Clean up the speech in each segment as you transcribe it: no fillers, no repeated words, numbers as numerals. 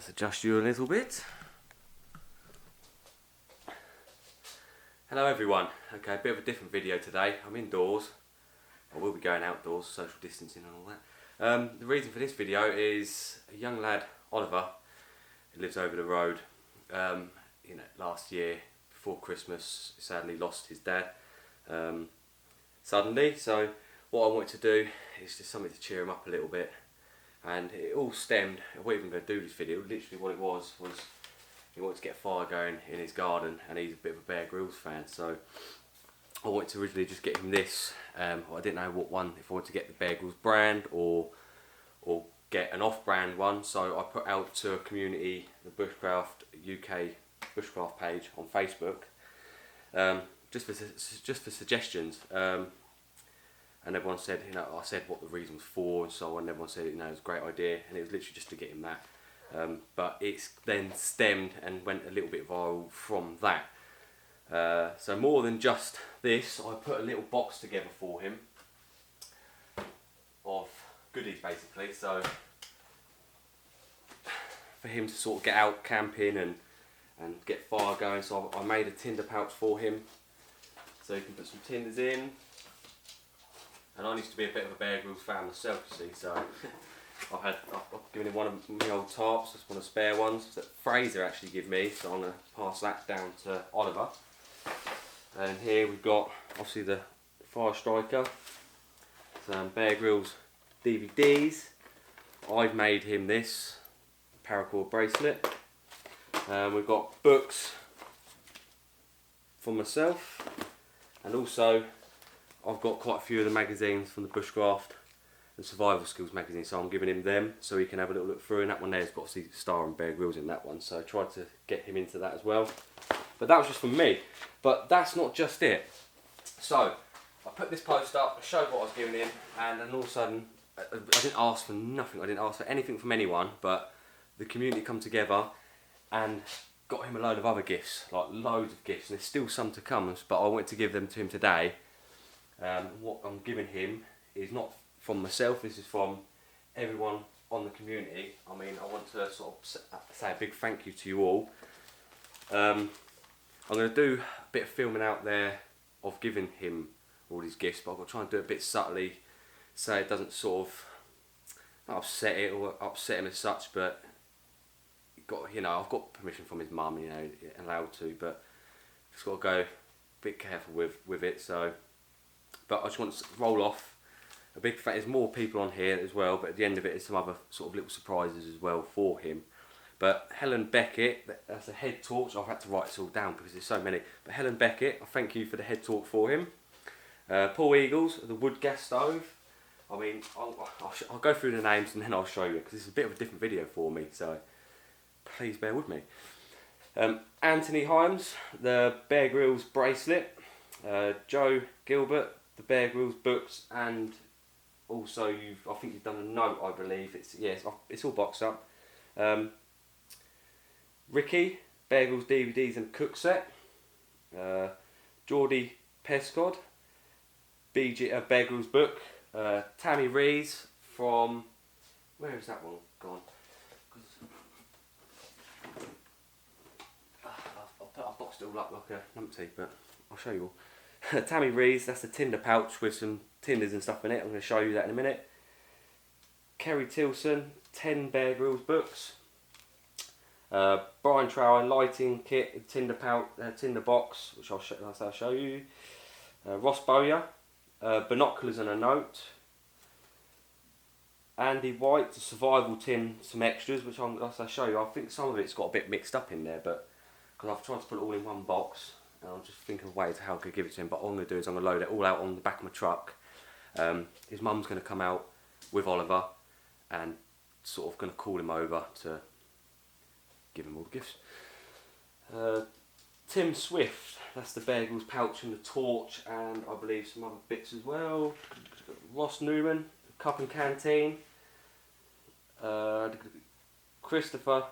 Let's adjust you a little bit. Hello everyone. Okay, a bit of a different video today. I'm indoors. I will be going outdoors, social distancing and all that. The reason for this video is a young lad, Oliver, who lives over the road. Last year, before Christmas, sadly lost his dad suddenly. So what I wanted to do is just something to cheer him up a little bit. And it all stemmed, I wasn't even going to do this video, literally what it was he wanted to get a fire going in his garden, and he's a bit of a Bear Grylls fan, so I wanted to originally just get him this. I didn't know what one, if I wanted to get the Bear Grylls brand or get an off-brand one, so I put out to a community, the Bushcraft UK Bushcraft page on Facebook, just for suggestions. And everyone said, I said what the reason was for and so on, and everyone said, it was a great idea, and it was literally just to get him that. But it's then stemmed and went a little bit viral from that. So more than just this, I put a little box together for him of goodies basically, so for him to sort of get out camping and get fire going. So I made a tinder pouch for him, so he can put some tinders in. And I used to be a bit of a Bear Grylls fan myself, you see, so I've given him one of my old tarps, just one of the spare ones that Fraser actually gave me, so I'm going to pass that down to Oliver. And here we've got, obviously, the Fire Striker, some Bear Grylls DVDs. I've made him this paracord bracelet. We've got books for myself, and also I've got quite a few of the magazines from the Bushcraft and Survival Skills magazine, so I'm giving him them so he can have a little look through, and that one there's got obviously Star and Bear Grylls in that one, so I tried to get him into that as well. But that was just from me. But that's not just it. So I put this post up, I showed what I was giving him, and then all of a sudden, I didn't ask for nothing, I didn't ask for anything from anyone, but the community come together and got him a load of other gifts, like loads of gifts, and there's still some to come, but I wanted to give them to him today. What I'm giving him is not from myself, this is from everyone on the community. I mean, I want to sort of say a big thank you to you all. I'm going to do a bit of filming out there of giving him all these gifts, but I've got to try and do it a bit subtly, so it doesn't sort of upset it or upset him as such, but I've got permission from his mum, allowed to, but just got to go a bit careful with it, so. But I just want to roll off a big fact. There's more people on here as well, but at the end of it there's some other sort of little surprises as well for him. But Helen Beckett, that's a head torch. I've had to write this all down because there's so many. But Helen Beckett, I thank you for the head torch for him. Paul Eagles, the wood gas stove. I mean, I'll go through the names and then I'll show you, because it's a bit of a different video for me, so please bear with me. Anthony Himes, the Bear Grylls bracelet. Joe Gilbert, the Bear Grylls books, and also I think you've done a note, I believe. It's all boxed up. Ricky, Bear Grylls DVDs and cook set. Geordie Pescod, Bear Grylls book. Tammy Rees from, where is that one gone? I've boxed it all up like a numpty, but I'll show you all. Tammy Rees, that's a tinder pouch with some tinders and stuff in it. I'm going to show you that in a minute. Kerry Tilson, 10 Bear Grylls books. Brian Trower, lighting kit, tinder pouch, tinder box, which I'll show you. Ross Bowyer, binoculars and a note. Andy White, the survival tin, some extras, which I'll show you. I think some of it's got a bit mixed up in there, but because I've tried to put it all in one box. And I'm just thinking of ways how I could give it to him, but all I'm going to do is I'm going to load it all out on the back of my truck. His mum's going to come out with Oliver and sort of going to call him over to give him all the gifts. Tim Swift, that's the Bear Grylls pouch and the torch, and I believe some other bits as well. Ross Newman, cup and canteen. Christopher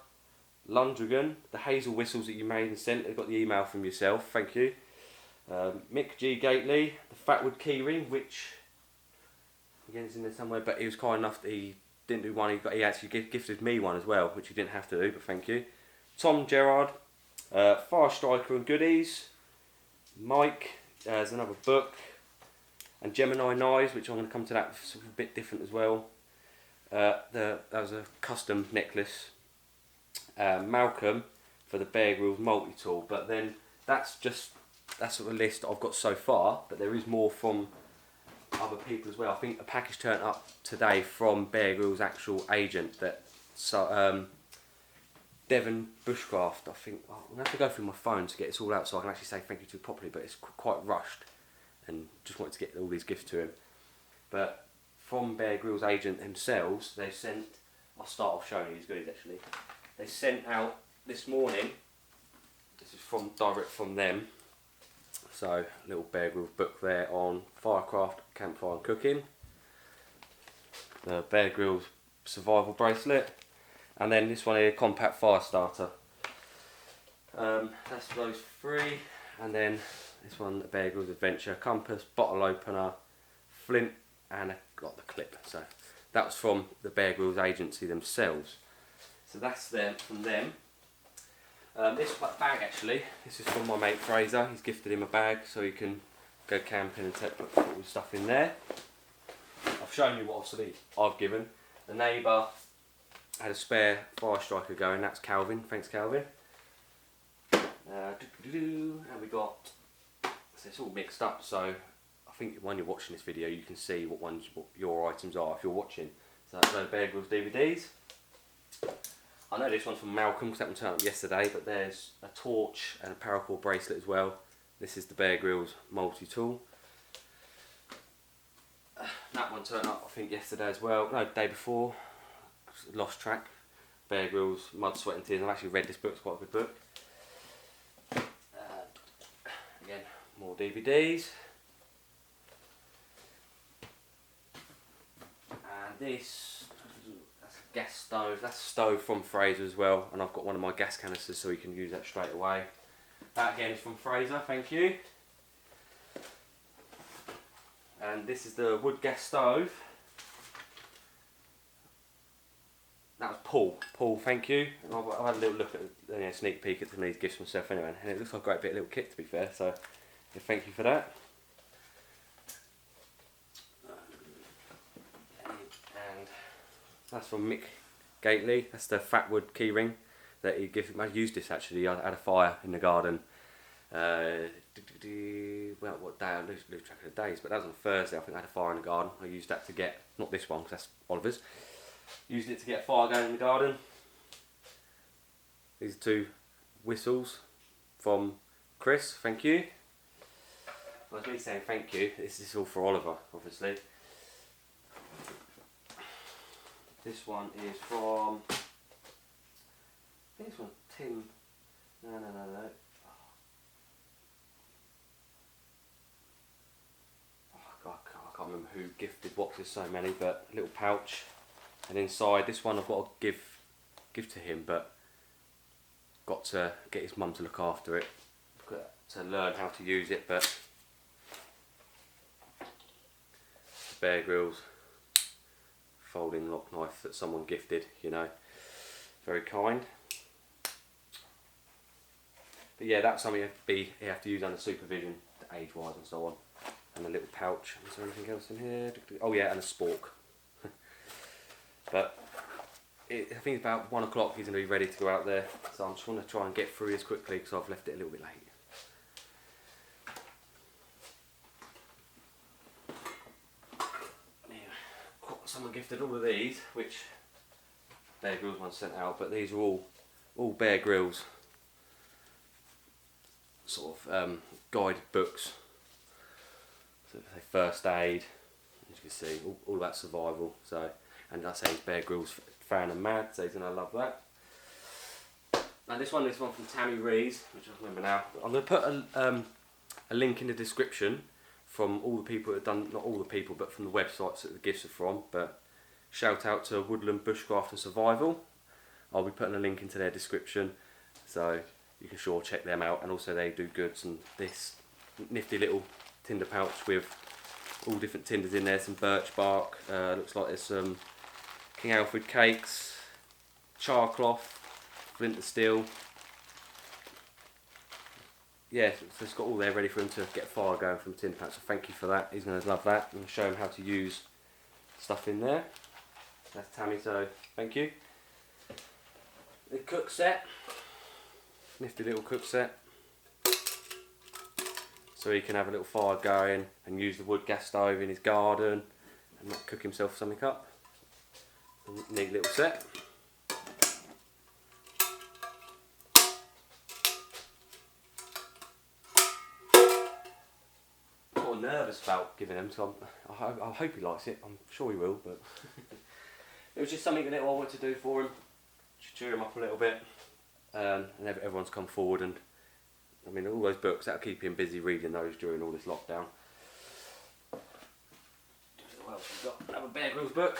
Lundrigan, the hazel whistles that you made and sent. I got the email from yourself, thank you. Mick G. Gately, the Fatwood keyring, which again is in there somewhere, but he was kind enough that he didn't do one. He actually gifted me one as well, which he didn't have to do, but thank you. Tom Gerard, Fire Striker and Goodies. Mike, there's another book. And Gemini Knives, which I'm going to come to that sort of a bit different as well. That was a custom necklace. Malcolm for the Bear Grylls multi-tool, but then that's sort of a list I've got so far, but there is more from other people as well. I think a package turned up today from Bear Grylls' actual agent, Devon Bushcraft. I think I'm going to have to go through my phone to get this all out so I can actually say thank you to him properly, but it's quite rushed and just wanted to get all these gifts to him. But from Bear Grylls' agent themselves, they sent, I'll start off showing you these goodies actually. They sent out this morning, this is direct from them, so little Bear Grylls book there on firecraft, campfire and cooking, the Bear Grylls survival bracelet, and then this one here, compact fire starter. That's those three, and then this one, the Bear Grylls adventure, compass, bottle opener, flint, and got the clip. So that was from the Bear Grylls agency themselves. So that's them from them. This bag actually, this is from my mate Fraser. He's gifted him a bag so he can go camping and put all the stuff in there. I've shown you what obviously I've given. The neighbour had a spare Fire Striker going, that's Calvin, thanks Calvin. And we got, so it's all mixed up, so I think when you're watching this video you can see what your items are if you're watching. So that's the Bear Grylls DVDs. I know this one's from Malcolm because that one turned up yesterday, but there's a torch and a paracord bracelet as well. This is the Bear Grylls multi-tool. That one turned up I think yesterday as well, no, the day before, lost track. Bear Grylls Mud, Sweat and Tears. I've actually read this book, it's quite a good book. Again, more DVDs. And this, that's a gas stove. That's a stove from Fraser as well, and I've got one of my gas canisters so you can use that straight away. That again is from Fraser, thank you. And this is the wood gas stove. That was Paul. Paul, thank you. And I've had a little look at sneak peek at some of these gifts myself anyway, and it looks like a great bit, little kit to be fair. So yeah, thank you for that. And that's from Mick Gately. That's the Fatwood keyring that he gifted. I used this actually. I had a fire in the garden. Well, what day? I lose track of the days, but that was on Thursday. I think I had a fire in the garden. I used that to get, not this one because that's Oliver's. Used it to get a fire going in the garden. These are two whistles from Chris, thank you. Well, it's me saying thank you, this is all for Oliver, obviously. This one is from, I think this one's Tim, no. I can't remember who gifted what, there's so many, but a little pouch. And inside, this one I've got to give to him, but got to get his mum to look after it, to learn how to use it. But Bear Grylls folding lock knife that someone gifted, you know, very kind. But yeah, that's something you have to use under supervision, age-wise and so on. And a little pouch. Is there anything else in here? Oh yeah, and a spork. But I think it's about 1 o'clock he's going to be ready to go out there, so I'm just want to try and get through this quickly because I've left it a little bit late. Yeah, someone gifted all of these, which Bear Grylls one sent out, but these are all Bear Grylls sort of guided books. So they first aid, as you can see, all about survival. So. And I say he's Bear Grylls fan and mad, so he's going to love that. Now this one from Tammy Rees, which I remember now. I'm going to put a link in the description from all the people that have done, not all the people, but from the websites that the gifts are from. But shout out to Woodland Bushcraft and Survival. I'll be putting a link into their description, so you can sure check them out. And also they do goods, and this nifty little tinder pouch with all different tinders in there, some birch bark, looks like there's some King Alfred cakes, char cloth, flint and steel. Yeah, so it's got all there ready for him to get fire going from tin pouch. So thank you for that. He's going to love that. And show him how to use stuff in there. That's Tammy, so thank you. The cook set, nifty little cook set. So he can have a little fire going and use the wood gas stove in his garden and cook himself something up. Neat little set. Nervous about giving him, so I hope he likes it. I'm sure he will, but it was just something that I wanted to do for him, to cheer him up a little bit. And everyone's come forward, and I mean, all those books, that'll keep him busy reading those during all this lockdown. What else we've got? Another Bear Grylls book.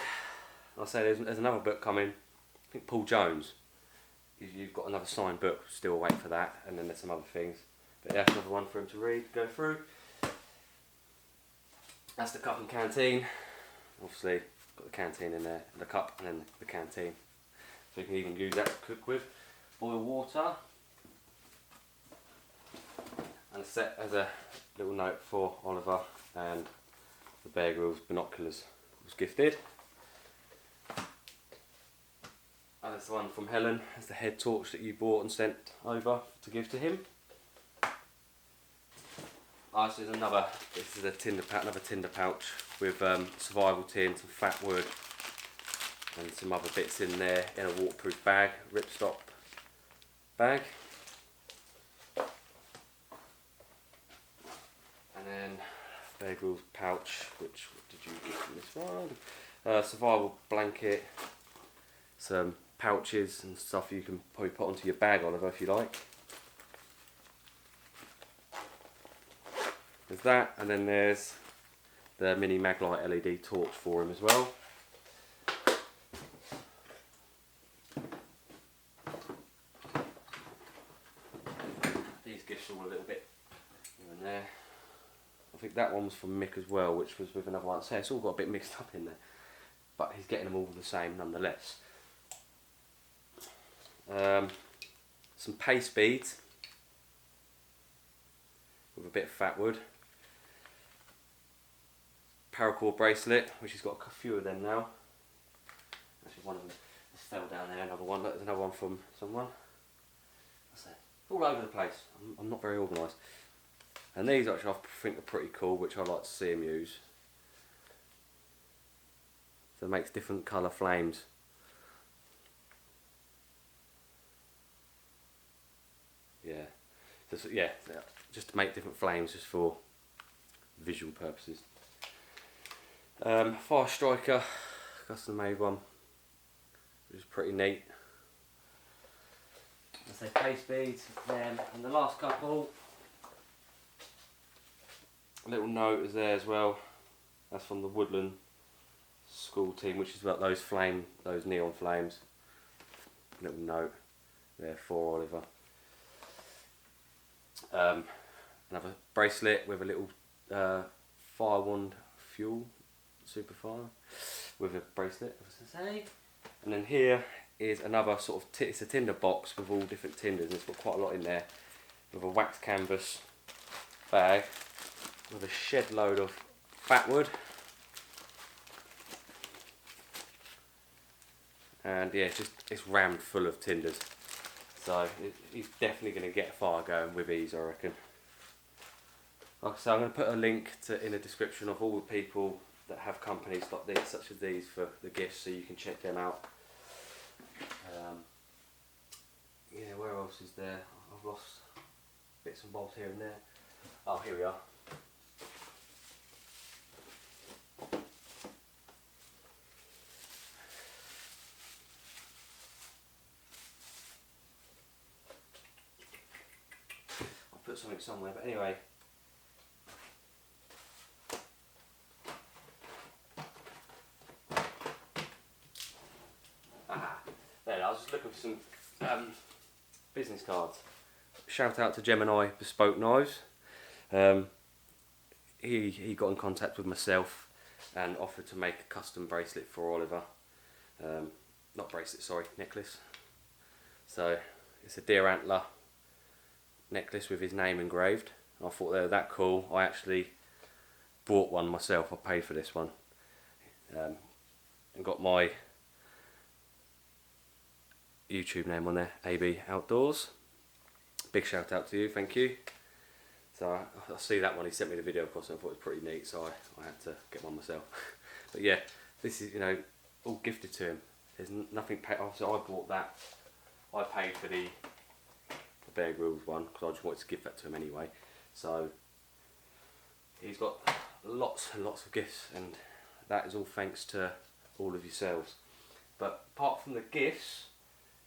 I'll say there's another book coming. I think Paul Jones. You've got another signed book, still wait for that, and then there's some other things. But yeah, another one for him to read, go through. That's the cup and canteen. Obviously, got the canteen in there, the cup and then the canteen. So you can even use that to cook with. Boil water. And set as a little note for Oliver, and the Bear Grylls binoculars was gifted. And that's the one from Helen. That's the head torch that you bought and sent over to give to him. This is a tinder pouch, another tinder pouch with survival tin, some fat wood and some other bits in there in a waterproof bag, ripstop bag. And then Bear Grylls pouch, what did you get from this one? Survival blanket, some pouches and stuff you can probably put onto your bag, Oliver, if you like. There's that, and then there's the mini Maglite LED torch for him as well. These gifts are all a little bit here and there. I think that one was from Mick as well, which was with another one. So it's all got a bit mixed up in there, but he's getting them all the same nonetheless. Some paste beads with a bit of fat wood. Paracord bracelet, which has got a few of them now. Actually, one of them just fell down there. Another one. There's another one from someone. That's it. All over the place. I'm not very organised. And these actually I think are pretty cool, which I like to see him use. So it makes different colour flames. Just to make different flames, just for visual purposes. Fire striker, custom made one, which is pretty neat. I say paste beads, them, and the last couple. A little note is there as well. That's from the Woodland school team, which is about those neon flames. Little note there for Oliver. Another bracelet with a little fire wand fuel, super fire, with a bracelet, as I say. And then here is another sort of, it's a tinder box with all different tinders, and it's got quite a lot in there, with a wax canvas bag, with a shed load of fat wood. And yeah, it's rammed full of tinders. So he's definitely going to get a fire going with ease, I reckon. Like I say, I'm going to put a link in the description of all the people that have companies like this, such as these, for the gifts, so you can check them out. Yeah, where else is there? I've lost bits and bobs here and there. Oh, here we are. I'll put something somewhere, but anyway. There, I was just looking for some business cards. Shout out to Gemini Bespoke Knives. He got in contact with myself and offered to make a custom bracelet for Oliver. not bracelet, sorry, necklace. So it's a deer antler necklace with his name engraved. I thought they were that cool. I actually bought one myself. I paid for this one, and got my YouTube name on there, AB Outdoors. Big shout out to you, thank you. So I see that one. He sent me the video, of course, and I thought it was pretty neat. So I had to get one myself. But yeah, this is, you know, all gifted to him. There's nothing paid. So I bought that. I paid for the Bear Grylls one because I just wanted to give that to him anyway. So he's got lots and lots of gifts, and that is all thanks to all of yourselves. But apart from the gifts,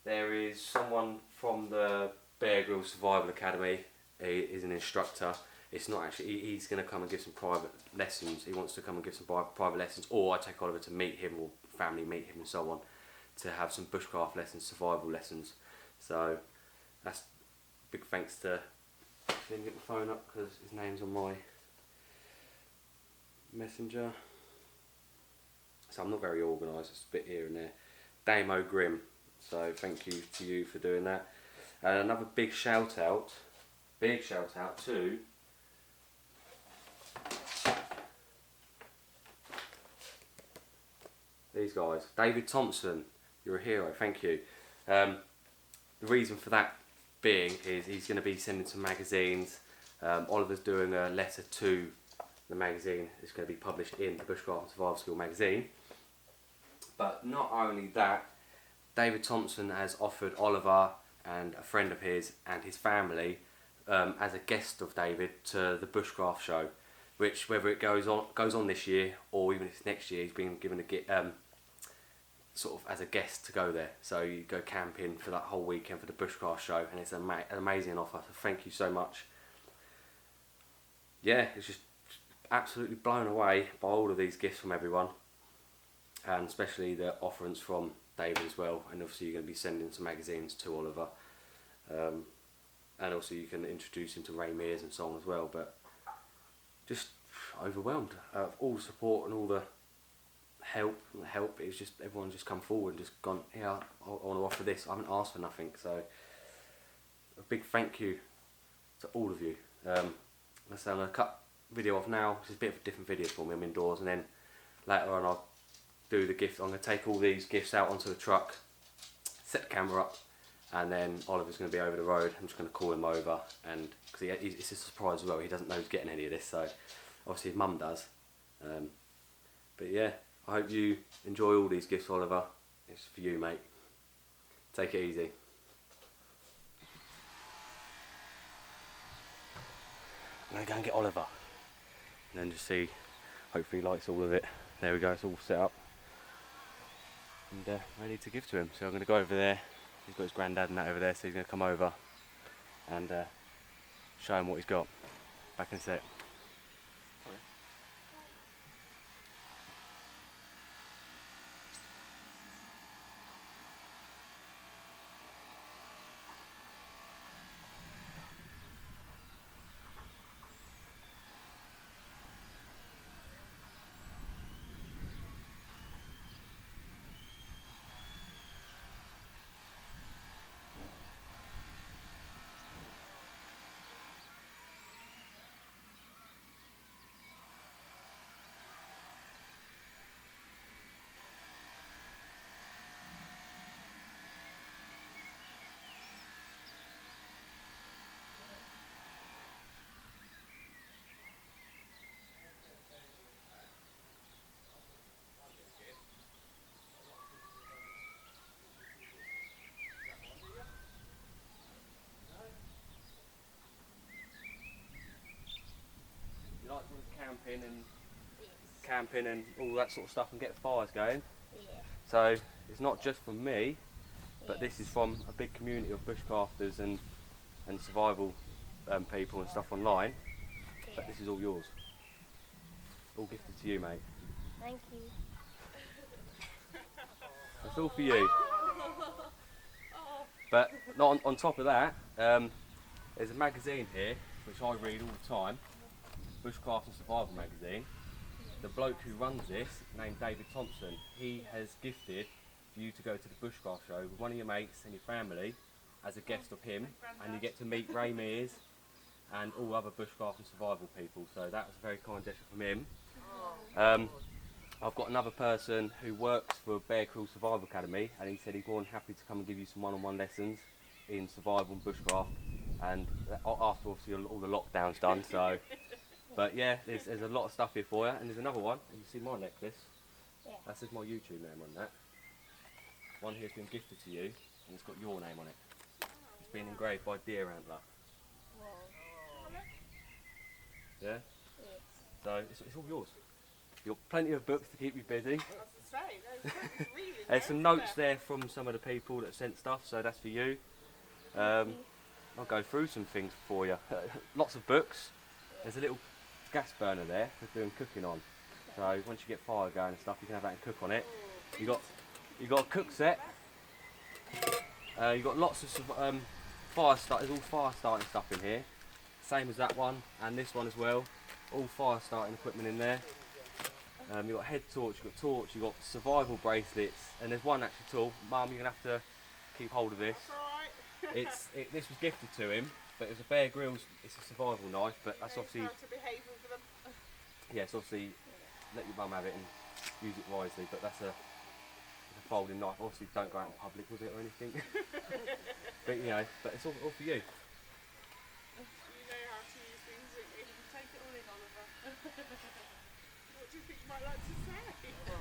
there is someone from the Bear Grylls Survival Academy. He is an instructor. It's not actually, he's going to come and give some private lessons. He wants to come and give some private lessons, or I take Oliver to meet him, or family meet him and so on, to have some bushcraft lessons, survival lessons. So that's big thanks to, let me get my phone up because his name's on my messenger. So I'm not very organised, it's a bit here and there. Damo Grimm, so thank you to you for doing that. And another big shout out to these guys. David Thompson, you're a hero, thank you. The reason for that being is he's going to be sending some magazines. Oliver's doing a letter to the magazine. It's going to be published in the Bushcraft and Survival School magazine. But not only that, David Thompson has offered Oliver and a friend of his and his family as a guest of David to the Bushcraft show, which whether it goes on this year or even if it's next year, he's been given a sort of as a guest to go there. So you go camping for that whole weekend for the Bushcraft show, and it's an amazing offer. So thank you so much. Yeah, it's just absolutely blown away by all of these gifts from everyone, and especially the offerings from David as well. And obviously you're going to be sending some magazines to Oliver, and also you can introduce him to Ray Mears and so on as well. But just overwhelmed of all the support and all the help. It was just everyone just come forward and just gone, yeah, I want to offer this. I haven't asked for nothing. So a big thank you to all of you. Let's say I'm going to cut video off now. It's a bit of a different video for me. I'm indoors, and then later on I'll do the gift. I'm going to take all these gifts out onto the truck, set the camera up, and then Oliver's going to be over the road. I'm just going to call him over, and because it's a surprise as well. He doesn't know he's getting any of this, so obviously his mum does. But yeah, I hope you enjoy all these gifts, Oliver. It's for you, mate. Take it easy. I'm going to go and get Oliver, and then just see, hopefully he likes all of it. There we go, it's all set up and ready to give to him. So I'm going to go over there. He's got his granddad and that over there, so he's going to come over and show him what he's got. Back in a sec. Camping and all that sort of stuff and get fires going. Yeah. So it's not just from me, but this is from a big community of bushcrafters and survival people and stuff online. Yeah. But this is all yours. All gifted to you, mate. Thank you. It's all for you. But not on top of that, there's a magazine here which I read all the time, Bushcraft and Survival magazine. The bloke who runs this, named David Thompson, he has gifted for you to go to the bushcraft show with one of your mates and your family as a guest of him, and you get to meet Ray Mears and all other bushcraft and survival people. So that was a very kind gesture from him. I've got another person who works for Bear Crew Survival Academy, and he said he's more than happy to come and give you some one-on-one lessons in survival and bushcraft, and after obviously all the lockdown's done. So, but yeah, there's a lot of stuff here for you, and there's another one. You see my necklace? Yeah. That says my YouTube name on that. One here's been gifted to you, and it's got your name on it. It's been engraved by Deer Antler. Yeah? Yes. So it's all yours. You've got plenty of books to keep you busy. I was to say, really There's some notes there from some of the people that sent stuff, so that's for you. I'll go through some things for you. Lots of books. There's a little gas burner there for doing cooking on. So once you get fire going and stuff, you can have that and cook on it. You got a cook set. You got lots of fire starters, all fire starting stuff in here. Same as that one and this one as well. All fire starting equipment in there. You've got a head torch, you've got torch, you've got survival bracelets, and there's one actually tool. Mum, you're going to have to keep hold of this. That's alright. This was gifted to him, but it was a Bear Grylls, it's a survival knife, but that's obviously, How to behave with them. yes, obviously let your mum have it and use it wisely, but that's a folding knife. Obviously don't go out in public with it or anything. But you know, but it's all for you. You know how to use things, don't you? You can take it all in, Oliver. What do you think you might like to say?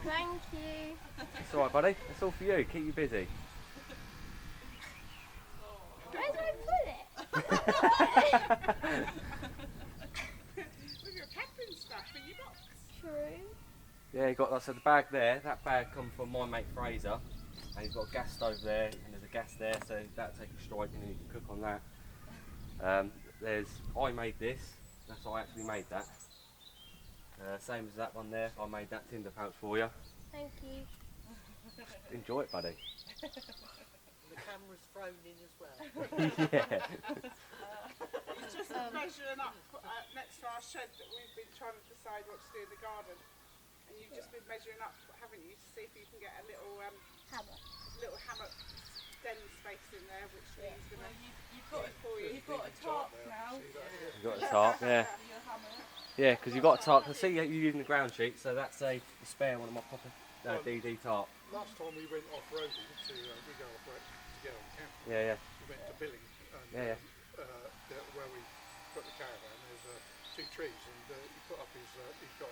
Thank you. It's alright, buddy, it's all for you, keep you busy. Where do I put it? With your camping stuff in your box. True. Yeah, you got, like I said, the bag there. That bag come from my mate Fraser, and he's got a gas stove there, and there's a gas there, so that'll take a strike, and then you can cook on that. I made this. That's I actually made that. Same as that one there. I made that tinder pouch for you. Thank you. Enjoy it, buddy. The camera's thrown in as well. Yeah. Just measuring up next to our shed that we've been trying to decide what to do in the garden. And you've just been measuring up, haven't you, to see if you can get a little hammock den space in there, which Lee's going to do for you. You've got a tarp now. You got a tarp, yeah. Your hammer. Yeah, because you've got a tarp. I see you're using the ground sheet, so that's a spare one of my proper DD tarp. Last time we went off-roading we go off-road to go on camping. Yeah, yeah. We went to Billing, and Yeah, yeah. where we got the caravan, there's 2 trees, and he put up he's got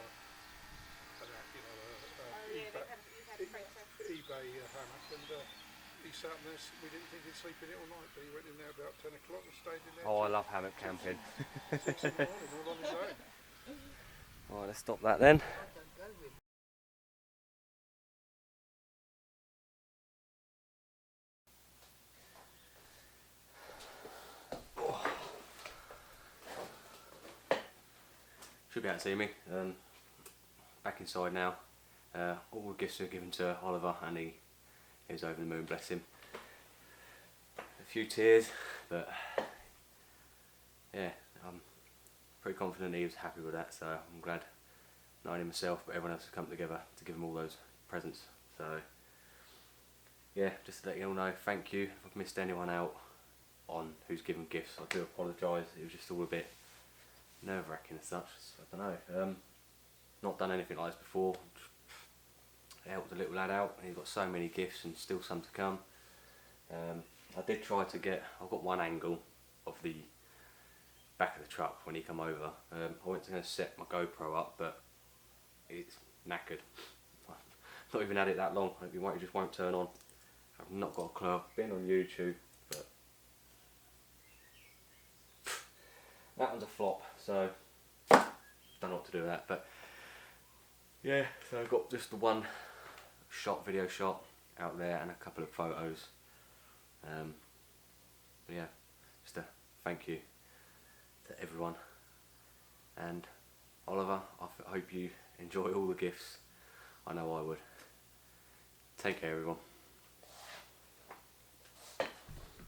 eBay hammock, and he sat in there. We didn't think he'd sleep in it all night, but he went in there about 10 o'clock and stayed in there. Oh, I love hammock camping. 6 in the morning, all on his own. Alright, let's stop that then. I don't go with Should be able to see me. Back inside now. All the gifts are given to Oliver, and he was over the moon, bless him. A few tears, but yeah, I'm pretty confident he was happy with that, so I'm glad not only myself but everyone else has come together to give him all those presents. So yeah, just to let you all know, thank you. If I've missed anyone out on who's given gifts, I do apologise. It was just all a bit nerve-wracking as such. I don't know. Not done anything like this before. Helped the little lad out, and he's got so many gifts and still some to come. I did try to get, I've got one angle of the back of the truck when he come over. I went to go set my GoPro up, but it's knackered. I've not even had it that long. It just won't turn on. I've not got a clue. I've been on YouTube, but that one's a flop, so don't know what to do with that. But yeah, so I've got just the one video shot out there and a couple of photos. But yeah, just a thank you to everyone, and Oliver, I hope you enjoy all the gifts. I know I would. Take care, everyone.